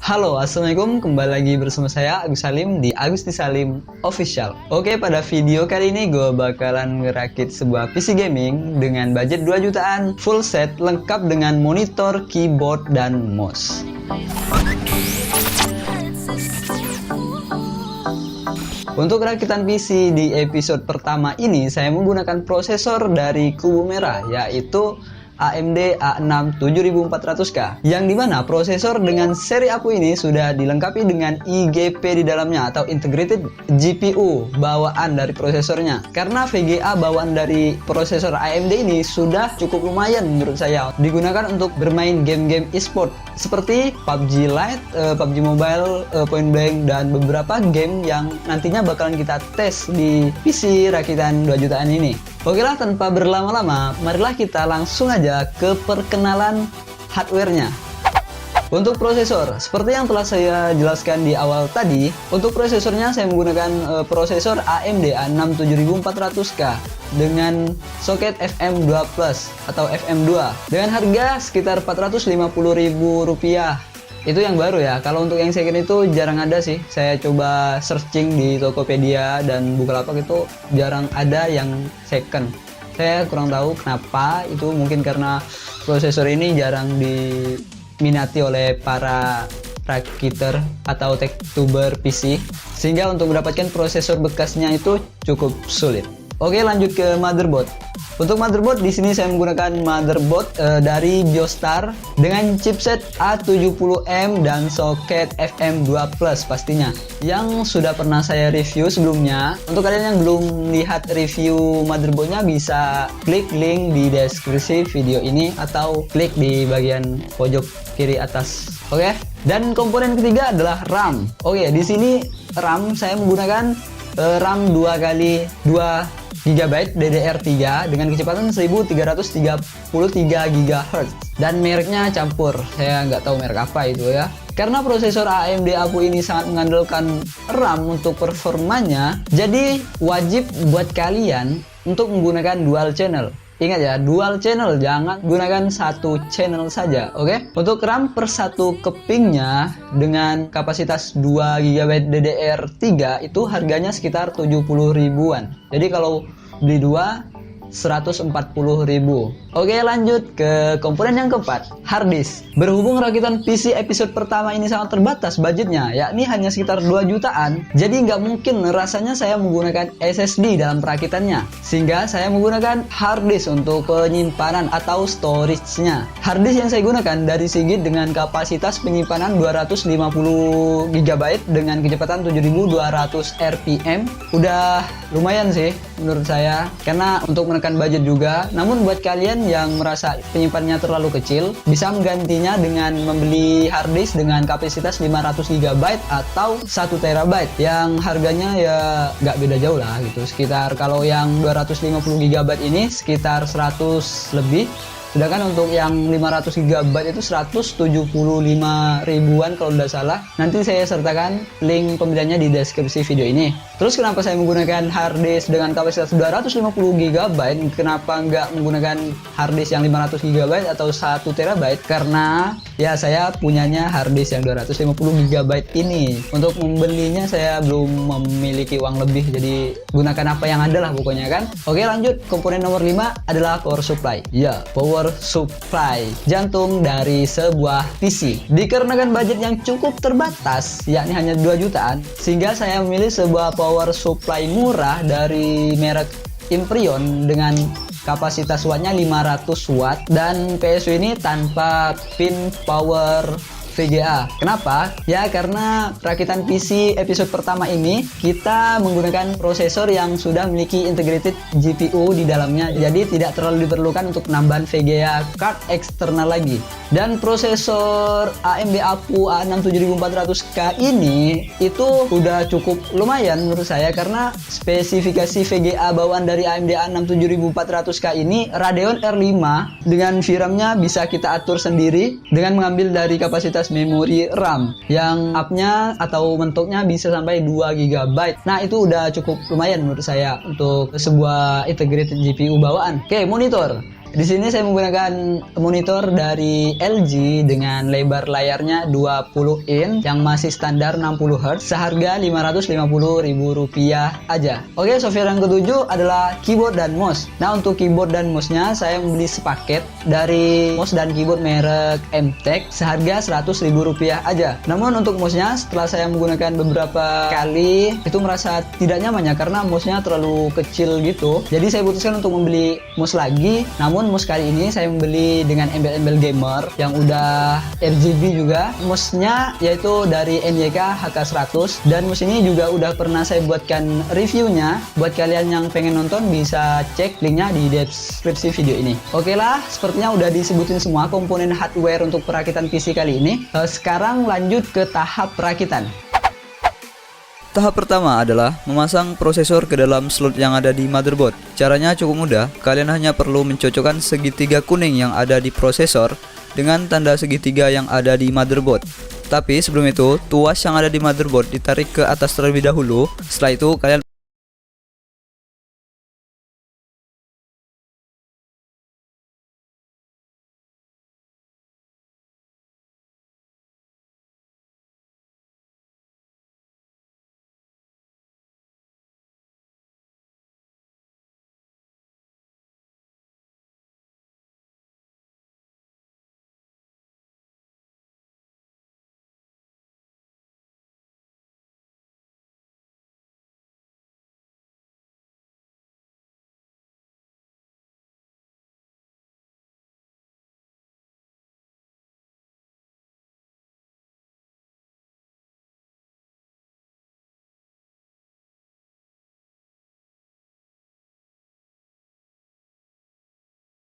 Halo, assalamualaikum. Kembali lagi bersama saya Agus Salim di Agusti Salim Official. Oke, pada video kali ini gue bakalan ngerakit sebuah PC gaming dengan budget 2 jutaan, full set lengkap dengan monitor, keyboard, dan mouse. Untuk rakitan PC di episode pertama ini saya menggunakan prosesor dari Kubu Merah, yaitu AMD A6 7400K, yang dimana prosesor dengan seri aku ini sudah dilengkapi dengan IGP di dalamnya atau Integrated GPU bawaan dari prosesornya. Karena VGA bawaan dari prosesor AMD ini sudah cukup lumayan menurut saya digunakan untuk bermain game-game e-sport seperti PUBG Lite, PUBG Mobile, Point Blank, dan beberapa game yang nantinya bakalan kita tes di PC rakitan 2 jutaan ini. Oke lah, tanpa berlama-lama, marilah kita langsung aja ke perkenalan hardware-nya. Untuk prosesor, seperti yang telah saya jelaskan di awal tadi, untuk prosesornya saya menggunakan prosesor AMD A6 7400K dengan soket FM2 Plus atau FM2 dengan harga sekitar Rp450.000. Itu yang baru ya. Kalau untuk yang second itu jarang ada sih. Saya coba searching di Tokopedia dan Bukalapak itu jarang ada yang second. Saya kurang tahu kenapa. Itu mungkin karena prosesor ini jarang diminati oleh para rakiter atau tech-tuber PC, sehingga untuk mendapatkan prosesor bekasnya itu cukup sulit. Oke, lanjut ke motherboard. Untuk motherboard di sini saya menggunakan motherboard dari Biostar dengan chipset A70M dan soket FM2 Plus pastinya, yang sudah pernah saya review sebelumnya. Untuk kalian yang belum lihat review motherboardnya bisa klik link di deskripsi video ini atau klik di bagian pojok kiri atas. Oke. Dan komponen ketiga adalah RAM. Oke, di sini RAM saya menggunakan RAM 2x2 GB DDR3 dengan kecepatan 1333 GHz dan mereknya campur. Saya nggak tahu merek apa itu ya. Karena prosesor AMD aku ini sangat mengandalkan RAM untuk performanya, jadi wajib buat kalian untuk menggunakan dual channel. Ingat ya, dual channel, jangan gunakan satu channel saja, oke? Untuk RAM per satu kepingnya dengan kapasitas 2 GB DDR3 itu harganya sekitar 70 ribuan. Jadi kalau beli dua 140.000. Oke, lanjut ke komponen yang keempat, hard disk. Berhubung rakitan PC episode pertama ini sangat terbatas budgetnya, yakni hanya sekitar 2 jutaan, jadi nggak mungkin rasanya saya menggunakan SSD dalam perakitannya, sehingga saya menggunakan hard disk untuk penyimpanan atau storage-nya. Hard disk yang saya gunakan dari Seagate dengan kapasitas penyimpanan 250 GB dengan kecepatan 7200 RPM. Udah lumayan sih menurut saya, karena untuk menekan budget juga. Namun buat kalian yang merasa penyimpanannya terlalu kecil, bisa menggantinya dengan membeli hard disk dengan kapasitas 500 GB atau 1 TB yang harganya ya nggak beda jauh lah gitu. Sekitar kalau yang 250 GB ini sekitar 100 lebih. Sedangkan untuk yang 500 GB itu 175 ribuan kalau tidak salah. Nanti saya sertakan link pembeliannya di deskripsi video ini. Terus kenapa saya menggunakan hard disk dengan kapasitas 250 GB? Kenapa nggak menggunakan hard disk yang 500 GB atau 1 TB? Karena ya saya punyanya hard disk yang 250 GB ini. Untuk membelinya saya belum memiliki uang lebih, jadi gunakan apa yang ada lah pokoknya kan. Oke, lanjut. Komponen nomor 5 adalah power supply. Ya, power supply, jantung dari sebuah PC. Dikarenakan budget yang cukup terbatas, yakni hanya 2 jutaan, sehingga saya memilih sebuah power supply murah dari merek Imprion dengan kapasitas wattnya 500 watt dan PSU ini tanpa pin power VGA. Kenapa? Ya karena rakitan PC episode pertama ini kita menggunakan prosesor yang sudah memiliki integrated GPU di dalamnya, jadi tidak terlalu diperlukan untuk penambahan VGA card eksternal lagi. Dan prosesor AMD APU A6 7400K ini itu udah cukup lumayan menurut saya, karena spesifikasi VGA bawaan dari AMD A6 7400K ini Radeon R5 dengan VRAM-nya bisa kita atur sendiri dengan mengambil dari kapasitas memori RAM yang up-nya atau mentoknya bisa sampai 2 GB. Nah, itu udah cukup lumayan menurut saya untuk sebuah integrated GPU bawaan. Oke, monitor. Di sini saya menggunakan monitor dari LG dengan lebar layarnya 20 in yang masih standar 60 Hz seharga Rp550.000 aja. Oke, software yang ketujuh adalah keyboard dan mouse. Nah, untuk keyboard dan mouse-nya saya membeli sepaket dari mouse dan keyboard merek MTech seharga Rp100.000 aja. Namun untuk mouse-nya setelah saya menggunakan beberapa kali itu merasa tidak nyaman ya, karena mouse-nya terlalu kecil gitu. Jadi saya putuskan untuk membeli mouse lagi. Namun mouse kali ini saya membeli dengan embel-embel gamer yang udah RGB juga. Mouse-nya yaitu dari NYK HK100, dan mouse ini juga udah pernah saya buatkan reviewnya. Buat kalian yang pengen nonton bisa cek linknya di deskripsi video ini. Oke lah, sepertinya udah disebutin semua komponen hardware untuk perakitan PC kali ini. Sekarang lanjut ke tahap perakitan. Tahap pertama adalah memasang prosesor ke dalam slot yang ada di motherboard. Caranya cukup mudah, kalian hanya perlu mencocokkan segitiga kuning yang ada di prosesor dengan tanda segitiga yang ada di motherboard. Tapi sebelum itu, tuas yang ada di motherboard ditarik ke atas terlebih dahulu. Setelah itu kalian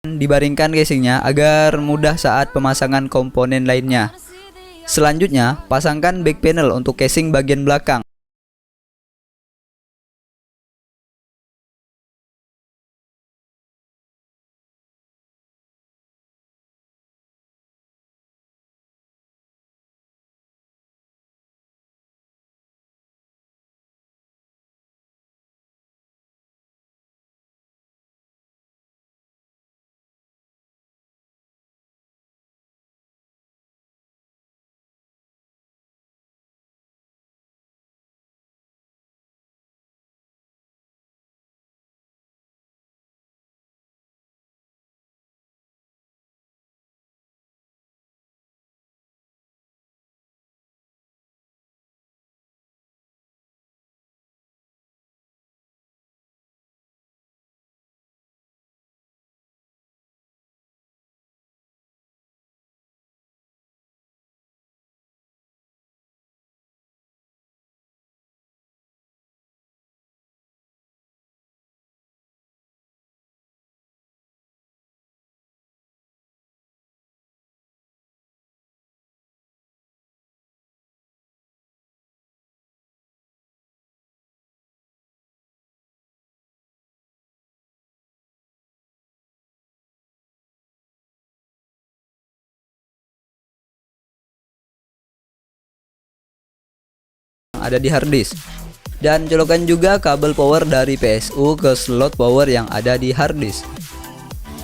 dibaringkan casingnya agar mudah saat pemasangan komponen lainnya. Selanjutnya, pasangkan back panel untuk casing bagian belakang. Ada di harddisk, dan colokkan juga kabel power dari PSU ke slot power yang ada di harddisk.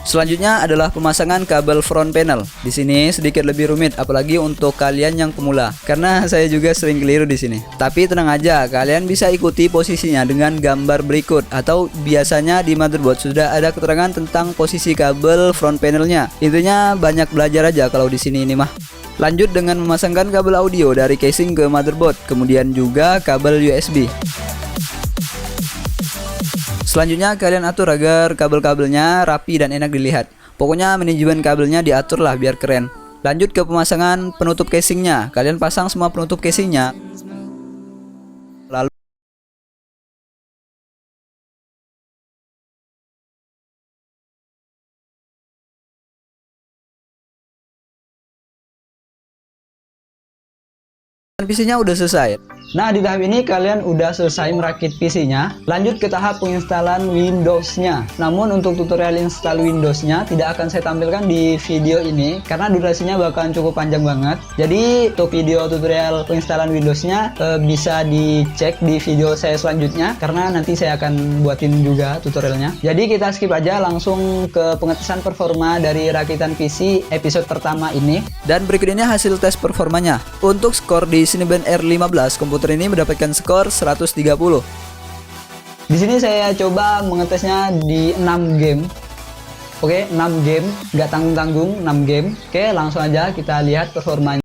Selanjutnya adalah pemasangan kabel front panel. Di sini sedikit lebih rumit, apalagi untuk kalian yang pemula, karena saya juga sering keliru di sini. Tapi tenang aja, kalian bisa ikuti posisinya dengan gambar berikut, atau biasanya di motherboard sudah ada keterangan tentang posisi kabel front panelnya. Intinya banyak belajar aja kalau di sini ini mah. Lanjut dengan memasangkan kabel audio dari casing ke motherboard, kemudian juga kabel USB. Selanjutnya kalian atur agar kabel-kabelnya rapi dan enak dilihat. Pokoknya manajemen kabelnya diatur lah biar keren. Lanjut ke pemasangan penutup casingnya. Kalian pasang semua penutup casingnya. Lalu PC-nya udah selesai. Nah, di tahap ini kalian udah selesai merakit PC-nya. Lanjut ke tahap penginstalan Windows-nya. Namun untuk tutorial install Windows-nya tidak akan saya tampilkan di video ini karena durasinya bakalan cukup panjang banget. Jadi untuk video tutorial penginstalan Windows-nya bisa dicek di video saya selanjutnya karena nanti saya akan buatin juga tutorialnya. Jadi kita skip aja langsung ke pengetesan performa dari rakitan PC episode pertama ini. Dan berikut ini hasil tes performanya. Untuk skor di Cinebench R15, komputer ini mendapatkan skor 130. Di sini saya coba mengetesnya di 6 game. Oke, 6 game, nggak tanggung-tanggung, 6 game. Oke, langsung aja kita lihat performanya.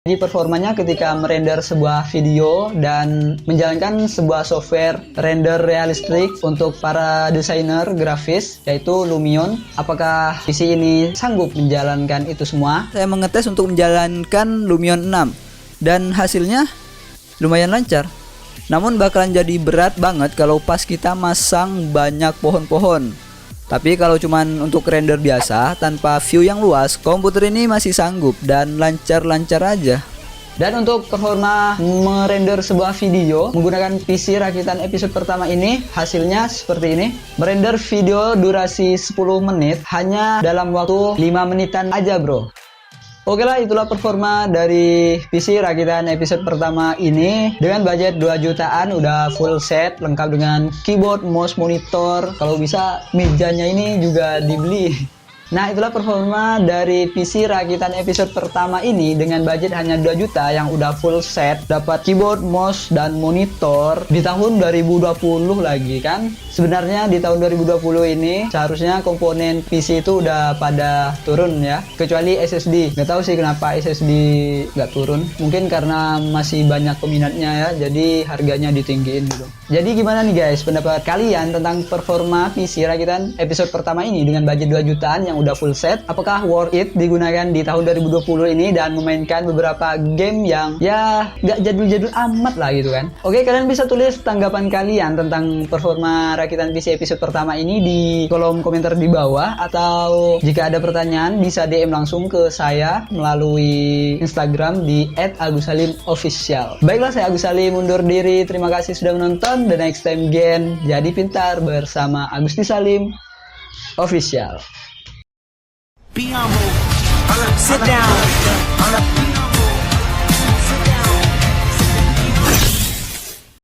Jadi performanya ketika merender sebuah video dan menjalankan sebuah software render realistik untuk para desainer grafis yaitu Lumion. Apakah PC ini sanggup menjalankan itu semua? Saya mengetes untuk menjalankan Lumion 6 dan hasilnya lumayan lancar. Namun bakalan jadi berat banget kalau pas kita masang banyak pohon-pohon. Tapi kalau cuman untuk render biasa tanpa view yang luas, komputer ini masih sanggup dan lancar-lancar aja. Dan untuk performa merender sebuah video menggunakan PC rakitan episode pertama ini, hasilnya seperti ini. Merender video durasi 10 menit hanya dalam waktu 5 menitan aja bro. Oke lah, itulah performa dari PC rakitan episode pertama ini. Dengan budget 2 jutaan udah full set lengkap dengan keyboard, mouse, monitor. Kalau bisa mejanya ini juga dibeli. Nah, itulah performa dari PC rakitan episode pertama ini dengan budget hanya 2 juta yang udah full set, dapat keyboard, mouse, dan monitor di tahun 2020 lagi kan. Sebenarnya di tahun 2020 ini seharusnya komponen PC itu udah pada turun ya, kecuali SSD. Nggak tahu sih kenapa SSD nggak turun. Mungkin karena masih banyak peminatnya ya, jadi harganya ditinggiin gitu. Jadi gimana nih guys, pendapat kalian tentang performa PC rakitan episode pertama ini dengan budget 2 jutaan yang udah full set? Apakah worth it digunakan di tahun 2020 ini dan memainkan beberapa game yang ya nggak jadul-jadul amat lah gitu kan? Oke, kalian bisa tulis tanggapan kalian tentang performa rakitan PC episode pertama ini di kolom komentar di bawah, atau jika ada pertanyaan bisa DM langsung ke saya melalui Instagram di @agussalimofficial. Baiklah, saya Agus Salim undur diri. Terima kasih sudah menonton. The next time again, jadi pintar bersama Agusti Salim Official. Be humble. Sit down.